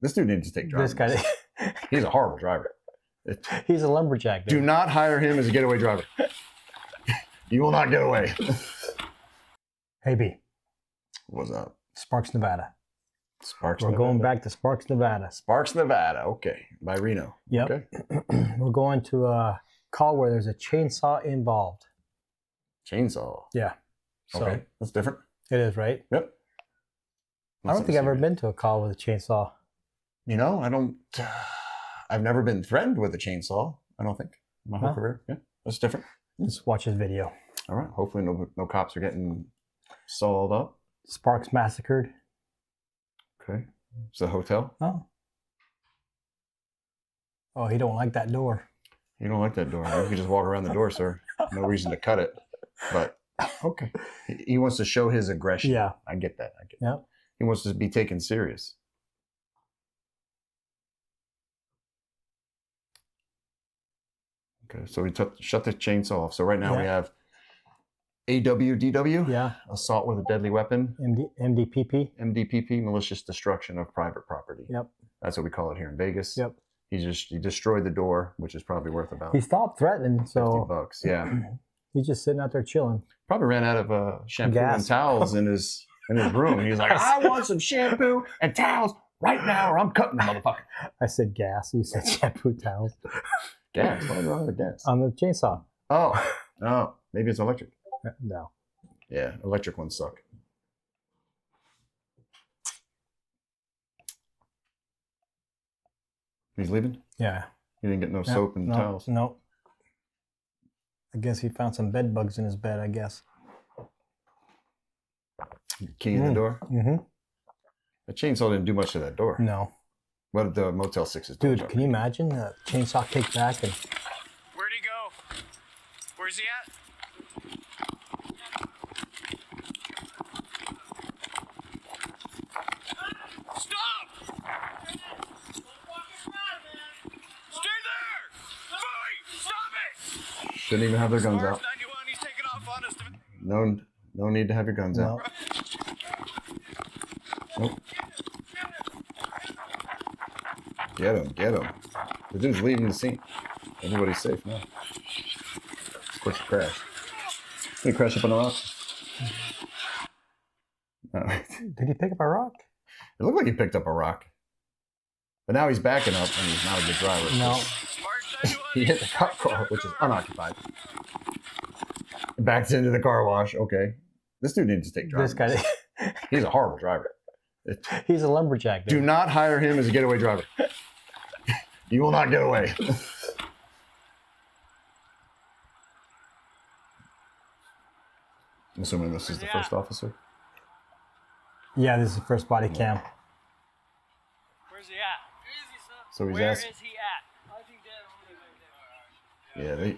This dude needs to take driving. This guy, He's a horrible driver. he's a lumberjack. Dude. Do not hire him as a getaway driver. You will not get away. Hey, B. What's up? Sparks, Nevada. Sparks, We're going back to Sparks, Nevada. Sparks, Nevada. Okay. By Reno. Yep. Okay. We're going to a call where there's a chainsaw involved. Chainsaw. Yeah. So Okay. That's different. it is, right? Yep. I don't think I've ever been to a call with a chainsaw. You know, I've never been threatened with a chainsaw, I don't think. My whole career. Yeah. That's different. Let's watch this video. All right. Hopefully no cops are getting sawed up. Sparks massacred. Okay. It's a hotel. Oh. Oh, he don't like that door. You don't like that door. You can just walk around the door, sir. No reason to cut it. But okay. He wants to show his aggression. Yeah. I get that. Yep. He wants to be taken serious. Okay, so we shut the chainsaw off. So right now we have AWDW, Yeah. assault with a deadly weapon, MDPP. MDPP, malicious destruction of private property. Yep. That's what we call it here in Vegas. Yep. He destroyed the door, which is probably worth about He stopped threatening, so $50. Yeah. he's just sitting out there chilling. Probably ran out of shampoo Gas. and towels in his room. He's like, I want some shampoo and towels right now, or I'm cutting the motherfucker. I said gas. You said shampoo towels. Gas. What is wrong with gas? On the chainsaw. Oh, maybe it's electric. No. Yeah, electric ones suck. He's leaving? Yeah. He didn't get no soap and towels. No. I guess he found some bed bugs in his bed, I guess. Key in the door? Mm-hmm. The chainsaw didn't do much to that door. No. What did the Motel 6's do? Dude, can you imagine the chainsaw kicked back and... Where'd he go? Where's he at? Stop! Stay there! Bowie! Stop it! Shouldn't even have their guns out. 91, he's taking off on us. No need to have your guns out. Nope. Get him. The dude's leaving the scene. Everybody's safe now. Of course he crashed. Did he crash up on a rock? No. Did he pick up a rock? It looked like he picked up a rock. But now he's backing up and he's not a good driver. No. He hit the cop car, which is unoccupied. Backed into the car wash. Okay. This dude needs to take driving. This guy... He's a horrible driver. He's a lumberjack. Dude. Do not hire him as a getaway driver. You will not get away. I'm assuming this is the first officer. Yeah, this is the first body cam. Where's he at? So he's Where asking. is he at? Yeah,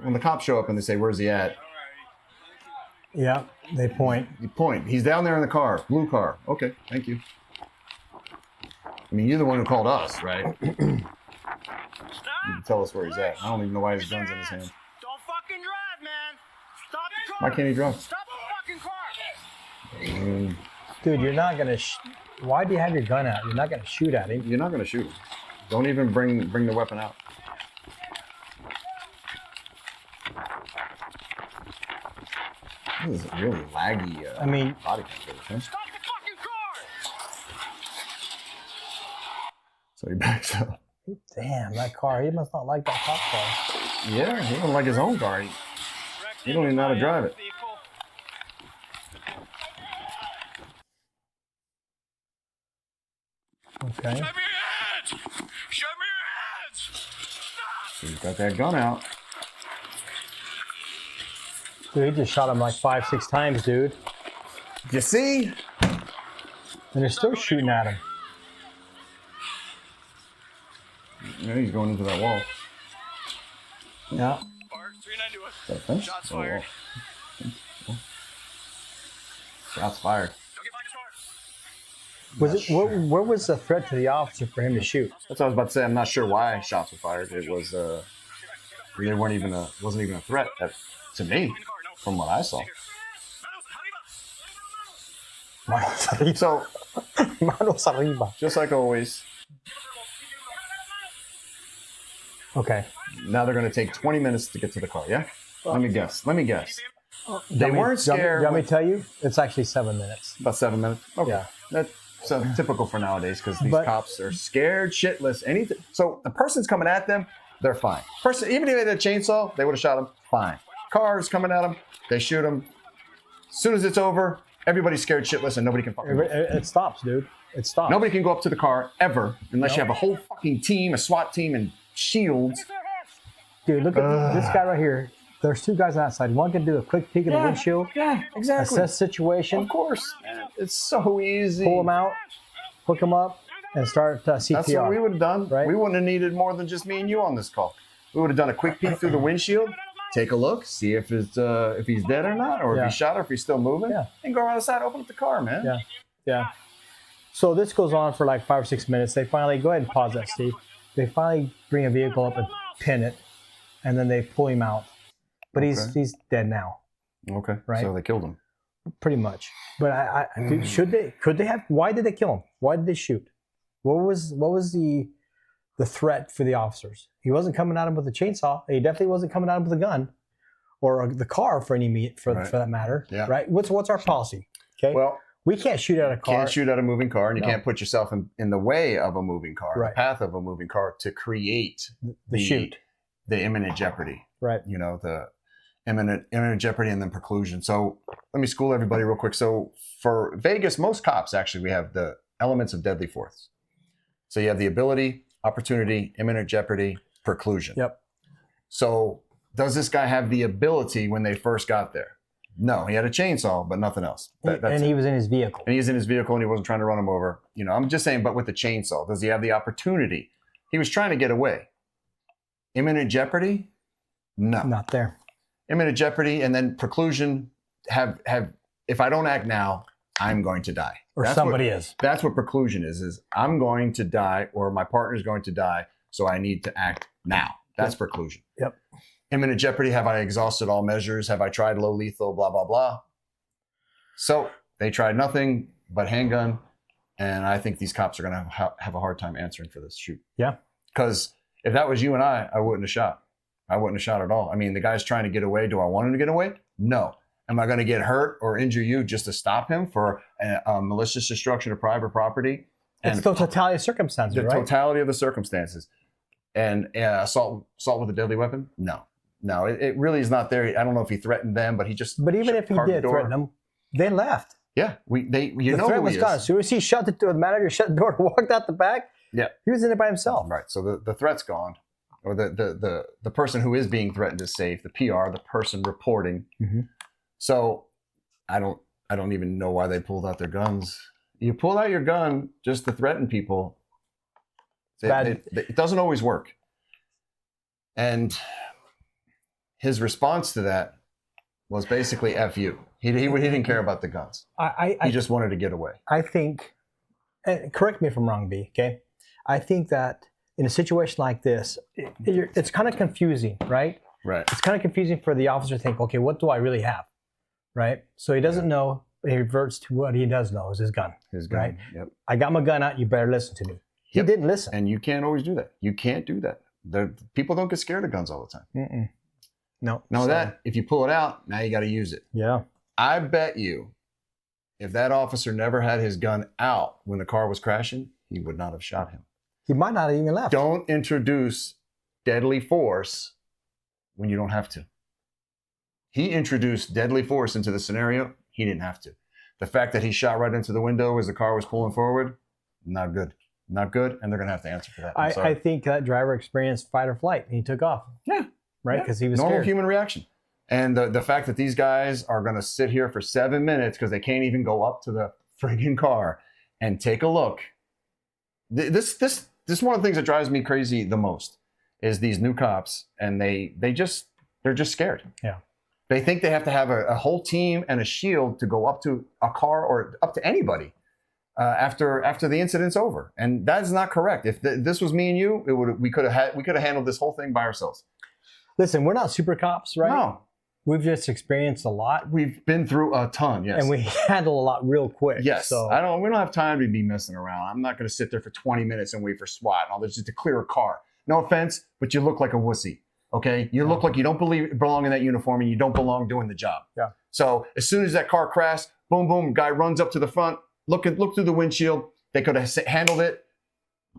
when the cops show up and they say, "Where's he at?" Yeah, they point. You point. He's down there in the car, blue car. Okay, thank you. I mean, you're the one who called us, right? You can tell us where he's at. I don't even know why his gun's in his hand. Don't fucking drive, man! Stop the car! Why can't he drive? Stop the fucking car! Dude, you're not gonna... Why do you have your gun out? You're not gonna shoot at him. You're not going to shoot him. Don't even bring the weapon out. This is a really laggy I mean... body cam footage, huh? Stop the fucking car! So he backs up. Damn, that car. He must not like that cop car. Yeah, he don't like his own car. He don't even know how to drive it. Okay. Show me your hands! Show me your hands! Stop! So he's got that gun out. Dude, he just shot him like 5-6 times, dude. You see? And they're still shooting at him. Yeah, he's going into that wall. Yeah. Park 391. Is that a fence? Shots Oh, fired. wall. Shots fired. Don't get behind his car. Was it? Where was the threat to the officer for him to shoot? That's what I was about to say. I'm not sure why shots were fired. It was they weren't even wasn't even a threat to me from what I saw. Wow. So Manos arriba. Just like always. Okay. Now they're going to take 20 minutes to get to the car, yeah? Let me guess. They Do weren't scared. you want me to tell you? It's actually 7 minutes. About 7 minutes? Okay. Yeah. That's typical for nowadays because these But- cops are scared shitless. Anything. So the person's coming at them, they're fine. Even if they had a chainsaw, they would have shot him, fine. Cars coming at them, they shoot them. As soon as it's over, everybody's scared shitless and nobody can fucking move. It stops, dude. It stops. Nobody can go up to the car ever unless you have a whole fucking team, a SWAT team, and shields. Dude, look at this guy right here. There's 2 guys on that side. One can do a quick peek in the windshield. Yeah, exactly. Assess situation. Of course. Man. It's so easy. Pull him out. Hook him up. And start CPR. That's what we would have done. Right? We wouldn't have needed more than just me and you on this call. We would have done a quick peek through the windshield, take a look, see if he's dead or not, or if he's shot, or if he's still moving, and go around the side, open up the car, man. Yeah. So this goes on for like 5 or 6 minutes. They finally, go ahead and pause that, Steve. They finally bring a vehicle up and pin it, and then they pull him out. But he's dead now. Okay. Right. So they killed him. Pretty much. But could they have? Why did they kill him? Why did they shoot? What was the threat for the officers? He wasn't coming at him with a chainsaw. He definitely wasn't coming at him with a gun, or the car for that matter. Yeah. Right. What's our policy? Okay. Well, we can't shoot at a car. Can't shoot at a moving car, and you can't put yourself in the way of a moving car, the path of a moving car, to create the imminent jeopardy. Right. You know, the imminent jeopardy and then preclusion. So let me school everybody real quick. So for Vegas, most cops actually, we have the elements of deadly force. So you have the ability, opportunity, imminent jeopardy, preclusion. Yep. So does this guy have the ability when they first got there? No, he had a chainsaw, but nothing else. He was in his vehicle. And he was in his vehicle and he wasn't trying to run him over. You know, I'm just saying, but with the chainsaw, does he have the opportunity? He was trying to get away. Imminent jeopardy? No. Not there. Imminent jeopardy and then preclusion have if I don't act now, I'm going to die. Or somebody is. That's what preclusion is I'm going to die or my partner's going to die, so I need to act now. That's preclusion. Yep. Imminent jeopardy, have I exhausted all measures? Have I tried low lethal, blah, blah, blah. So they tried nothing but handgun, and I think these cops are going to have a hard time answering for this shoot. Yeah. Because if that was you and I wouldn't have shot. I wouldn't have shot at all. I mean, the guy's trying to get away. Do I want him to get away? No. Am I going to get hurt or injure you just to stop him for a malicious destruction of private property? It's the totality of circumstances, the right? totality of the circumstances. And assault with a deadly weapon? No. No, it really is not there. I don't know if he threatened them, but he just. But even if he did threaten them, they left. Yeah, the threat was gone. As soon as he shut the door, the manager shut the door and walked out the back. Yeah, he was in it by himself. Right. So the threat's gone, or the person who is being threatened is safe. The PR, the person reporting. Mm-hmm. So I don't even know why they pulled out their guns. You pull out your gun just to threaten people. It doesn't always work. And his response to that was basically F you. He didn't care about the guns. He just wanted to get away. I think, and correct me if I'm wrong, B, okay? I think that in a situation like this, it's kind of confusing, right? Right. It's kind of confusing for the officer to think, okay, what do I really have? Right? So he doesn't know, but he reverts to what he does know, is his gun. His gun, right? Yep. I got my gun out, you better listen to me. He didn't listen. And you can't always do that. You can't do that. People don't get scared of guns all the time. Mm-mm. No. Now that, if you pull it out, now you got to use it. Yeah. I bet you, if that officer never had his gun out when the car was crashing, he would not have shot him. He might not have even left. Don't introduce deadly force when you don't have to. He introduced deadly force into the scenario. He didn't have to. The fact that he shot right into the window as the car was pulling forward, not good. Not good, and they're going to have to answer for that. I think that driver experienced fight or flight, and he took off. Yeah. Right? Because he was normal scared. Human reaction. And the fact that these guys are going to sit here for 7 minutes because they can't even go up to the friggin' car and take a look. This is one of the things that drives me crazy the most is these new cops, and they're just scared. Yeah. They think they have to have a whole team and a shield to go up to a car or up to anybody after the incident's over, and that is not correct. If this was me and you, we could have handled this whole thing by ourselves. Listen, we're not super cops, right? we've just experienced a lot, We've been through a ton, yes. and we handle a lot real quick. Yes. So We don't have time to be messing around. I'm not going to sit there for 20 minutes and wait for SWAT and all this just to clear a car. No offense, but you look like a wussy. Okay? You look like you don't belong in that uniform and you don't belong doing the job. Yeah. So as soon as that car crashed, boom, boom, guy runs up to the front, look through the windshield. They could have handled it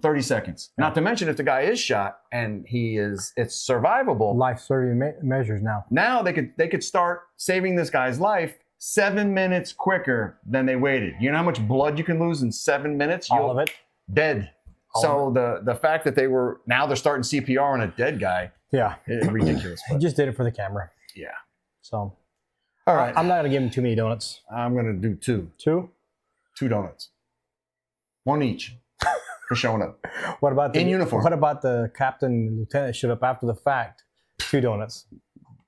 30 seconds. Yeah. Not to mention if the guy is shot and it's survivable. life-saving measures now. Now they could start saving this guy's life 7 minutes quicker than they waited. You know how much blood you can lose in 7 minutes? All of it. Dead. So the fact that they're starting CPR on a dead guy, Yeah. is ridiculous. He But just did it for the camera. yeah. So All right. I'm not gonna give him too many donuts. I'm gonna do 2 donuts, 1 each for showing up. What about the In uniform. What about the captain and lieutenant that showed up after the fact? 2 donuts.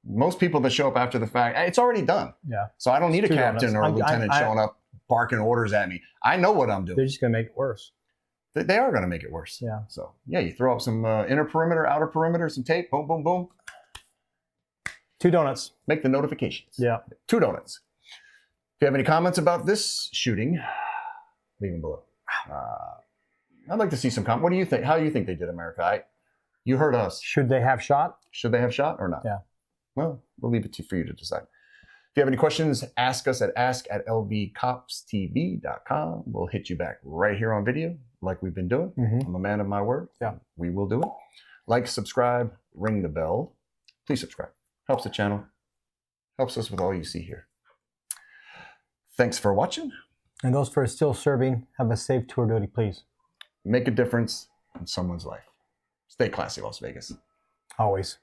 Most people that show up after the fact, it's already done. Yeah. So I don't need a 2 captain donuts. or a lieutenant showing up barking orders at me. I know what I'm doing. They're just gonna make it worse. They are going to make it worse. Yeah. So yeah, you throw up some inner perimeter, outer perimeter, some tape, boom, boom, boom. 2 donuts. Make the notifications. Yeah. 2 donuts. If you have any comments about this shooting, leave them below. I'd like to see some comments. What do you think? How do you think they did, America? You heard us. Should they have shot? Should they have shot or not? Yeah. Well, we'll leave it for you to decide. If you have any questions, ask us at ask@LVCopsTV.com. We'll hit you back right here on video like we've been doing. Mm-hmm. I'm a man of my word. Yeah. We will do it. Like, subscribe, ring the bell. Please subscribe. Helps the channel. Helps us with all you see here. Thanks for watching. And those for still serving, have a safe tour duty, please. Make a difference in someone's life. Stay classy, Las Vegas. Always.